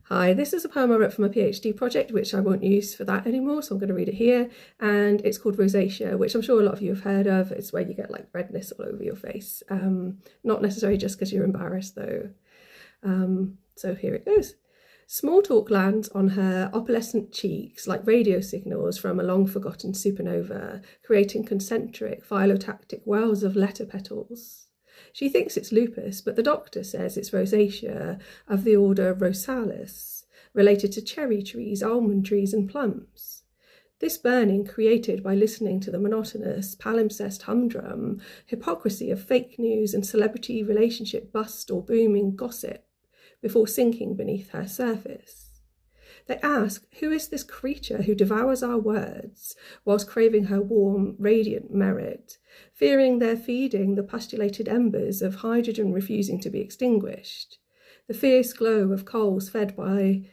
Hi, this is a poem I wrote for my PhD project, which I won't use for that anymore, so I'm going to read it here. And it's called Rosacea, which I'm sure a lot of you have heard of. It's where you get like redness all over your face. Not necessarily just because you're embarrassed though. So here it goes. Small talk lands on her opalescent cheeks like radio signals from a long-forgotten supernova, creating concentric phylotactic wells of letter petals. She thinks it's lupus, but the doctor says it's rosacea of the order Rosalis, related to cherry trees, almond trees, and plums. This burning created by listening to the monotonous, palimpsest humdrum hypocrisy of fake news and celebrity relationship bust or booming gossip before sinking beneath her surface. They ask, who is this creature who devours our words whilst craving her warm, radiant merit, fearing they're feeding the postulated embers of hydrogen refusing to be extinguished, the fierce glow of coals fed by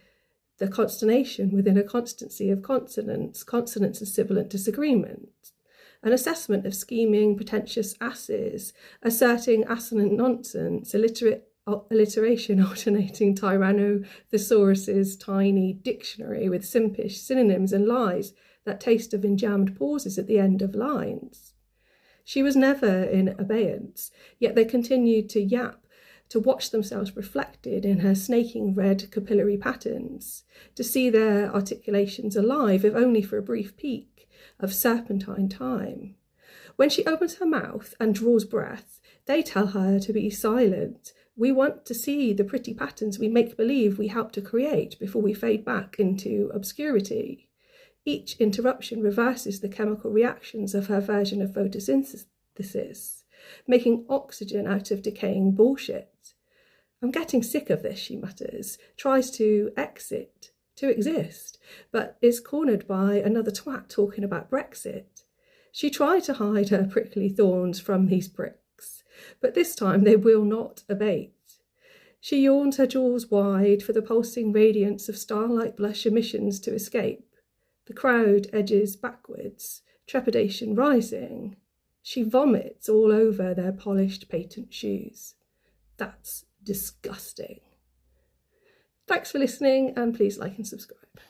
the consternation within a constancy of consonants and sibilant disagreement, an assessment of scheming, pretentious asses, asserting assonant nonsense, alliteration alternating Tyrannothesaurus's tiny dictionary with simpish synonyms and lies that taste of enjammed pauses at the end of lines. She was never in abeyance, yet they continued to yap, to watch themselves reflected in her snaking red capillary patterns, to see their articulations alive, if only for a brief peek of serpentine time. When she opens her mouth and draws breath, they tell her to be silent. We want to see the pretty patterns we make believe we help to create before we fade back into obscurity. Each interruption reverses the chemical reactions of her version of photosynthesis, making oxygen out of decaying bullshit. I'm getting sick of this, she mutters, tries to exit, to exist, but is cornered by another twat talking about Brexit. She tried to hide her prickly thorns from these pricks, but this time they will not abate. She yawns her jaws wide for the pulsing radiance of starlight blush emissions to escape. The crowd edges backwards, trepidation rising. She vomits all over their polished patent shoes. That's disgusting. Thanks for listening, and please like and subscribe.